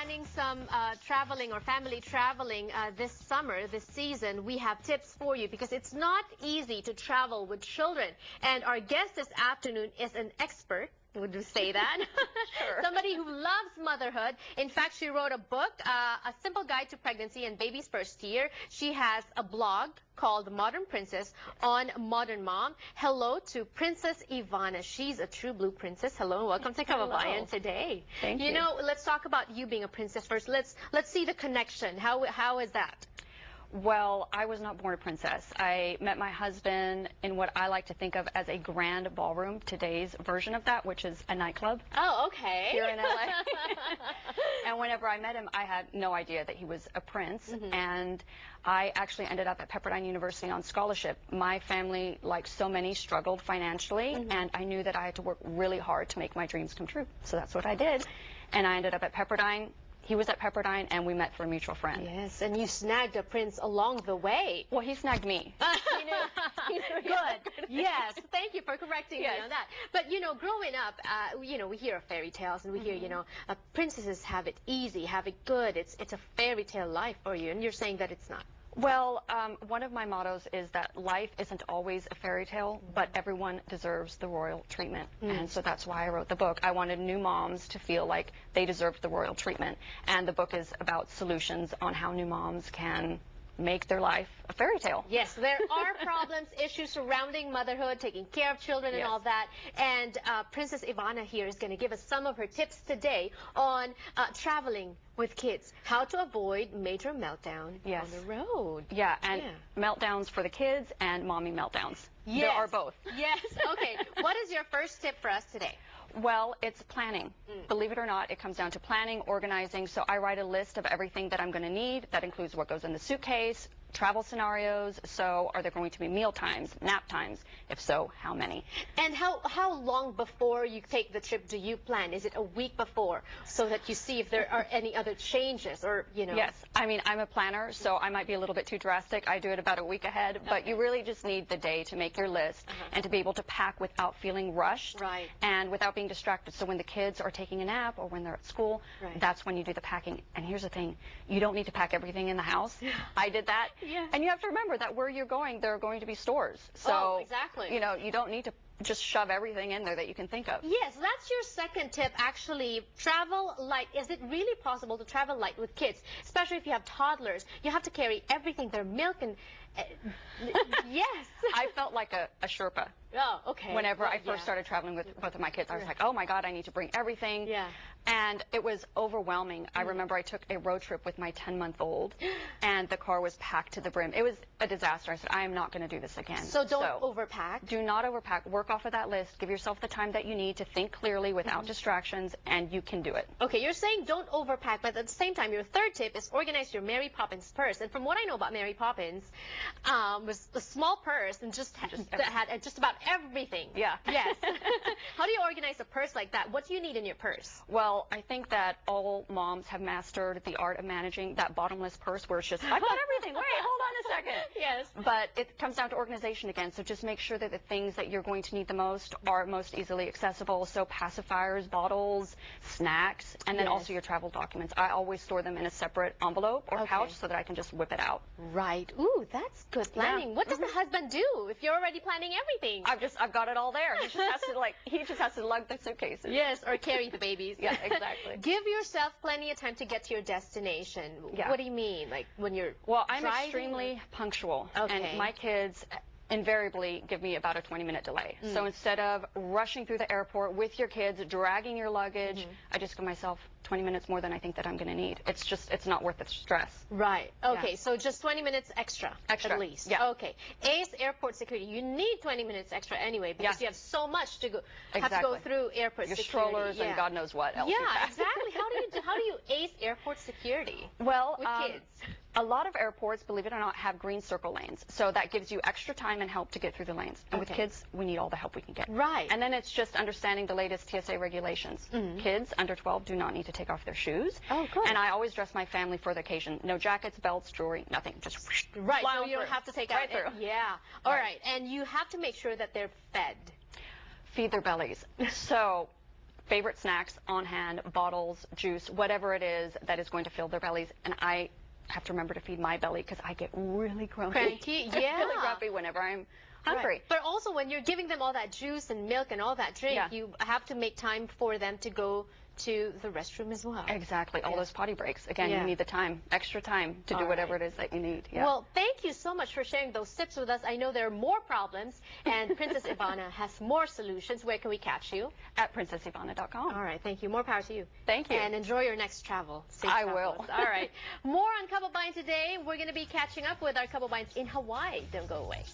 planning some traveling or family traveling this summer, this season, we have tips for you because it's not easy to travel with children. And our guest this afternoon is an expert. Would you say that? Sure. Somebody who loves motherhood. In fact, she wrote a book, A Simple Guide to Pregnancy and Baby's First Year. She has a blog called Modern Princess on Modern Mom. Hello to Princess Ivana. She's a true blue princess. Hello, welcome to Kababayan today. Thank you. You know, let's talk about you being a princess first. Let's see the connection. How is that? Well, I was not born a princess. I met my husband in what I like to think of as a grand ballroom, today's version of that, which is a nightclub. Oh, okay. Here in LA. And whenever I met him, I had no idea that he was a prince. And I actually ended up at Pepperdine University on scholarship. My family, like so many, struggled financially, and I knew that I had to work really hard to make my dreams come true. So that's what I did. And I ended up at Pepperdine. He was at Pepperdine, and we met through a mutual friend. Yes, and you snagged a prince along the way. Well, he snagged me. Good. Yes. Thank you for correcting me on that. But, you know, growing up, you know, we hear of fairy tales, and we hear, you know, princesses have it easy, have it good. It's a fairy tale life for you, and you're saying that it's not. Well, one of my mottos is that life isn't always a fairy tale, but everyone deserves the royal treatment. And so that's why I wrote the book. I wanted new moms to feel like they deserved the royal treatment. And the book is about solutions on how new moms can make their life a fairy tale. Yes, there are problems, issues surrounding motherhood, taking care of children and all that. And Princess Ivana here is going to give us some of her tips today on traveling with kids, how to avoid major meltdown on the road. Yeah, and meltdowns for the kids and mommy meltdowns. Yes. There are both. Yes. Okay. What is your first tip for us today? Well, it's planning. Believe it or not, it comes down to planning, organizing. So I write a list of everything that I'm going to need. That includes what goes in the suitcase, travel scenarios. So are there going to be meal times, nap times? If so, how many? And how long before you take the trip do you plan? Is it a week before so that you see if there are any other changes or, you know? Yes. I mean, I'm a planner, so I might be a little bit too drastic. I do it about a week ahead. But you really just need the day to make your list and to be able to pack without feeling rushed and without being distracted. So when the kids are taking a nap or when they're at school, that's when you do the packing. And here's the thing. You don't need to pack everything in the house. I did that. And you have to remember that where you're going, there are going to be stores. So, you know, you don't need to just shove everything in there that you can think of. Yes, that's your second tip, actually. Travel light. Is it really possible to travel light with kids, especially if you have toddlers? You have to carry everything, their milk and... yes. I felt like a Sherpa. Oh, okay. Whenever I first started traveling with both of my kids, I was like, oh my God, I need to bring everything. And it was overwhelming. I remember I took a road trip with my 10-month-old, and the car was packed to the brim. It was a disaster. I said, I am not going to do this again. So don't overpack? Do not overpack. Work off of that list. Give yourself the time that you need to think clearly without distractions, and you can do it. Okay, you're saying don't overpack, but at the same time, your third tip is organize your Mary Poppins purse. And from what I know about Mary Poppins, was a small purse and that had just about everything. Yeah. Yes. How do you organize a purse like that? What do you need in your purse? Well, I think that all moms have mastered the art of managing that bottomless purse where it's just, I've got everything. Wait, hold on a second. Yes. But it comes down to organization again. So just make sure that the things that you're going to need the most are most easily accessible. So pacifiers, bottles, snacks, and then also your travel documents. I always store them in a separate envelope or pouch so that I can just whip it out. Right. Ooh, that's good planning. What does the husband do if you're already planning everything? I've got it all there. He just has to lug the suitcases. Yes, or carry the babies. Yeah, exactly. Give yourself plenty of time to get to your destination. What do you mean? Like when you're I'm extremely punctual. Okay. And my kids invariably give me about a 20-minute delay. So instead of rushing through the airport with your kids, dragging your luggage, I just give myself 20 minutes more than I think that I'm going to need. It's not worth the stress. Right. Okay, so just 20 minutes extra at least. Yeah. Okay. Ace Airport Security. You need 20 minutes extra anyway because you have so much to go have to go through airport your security. Strollers and God knows what else. Yeah, exactly. How do you ace airport security? Well, with kids? A lot of airports, believe it or not, have green circle lanes. So that gives you extra time and help to get through the lanes. And with kids, we need all the help we can get. Right. And then it's just understanding the latest TSA regulations. Kids under 12 do not need to take off their shoes. Oh, good. And I always dress my family for the occasion. No jackets, belts, jewelry, nothing. Just right. So you don't have to take right through. Yeah. All right. And you have to make sure that they're fed. Feed their bellies. So favorite snacks on hand, bottles, juice, whatever it is that is going to fill their bellies. And I have to remember to feed my belly because I get really grumpy. Cranky, yeah. Really grumpy whenever I'm hungry. Right. But also when you're giving them all that juice and milk and all that drink, Yeah. you have to make time for them to go to the restroom as well. Exactly. All those potty breaks. Again, you need the time, extra time to do whatever it is that you need. Yeah. Well, thank you so much for sharing those tips with us. I know there are more problems, and Princess Ivana has more solutions. Where can we catch you? At princessivana.com. All right. Thank you. More power to you. Thank you. And enjoy your next travel. Safe I travels. will. All right. More on Kababayan today. We're going to be catching up with our Kababayans in Hawaii. Don't go away.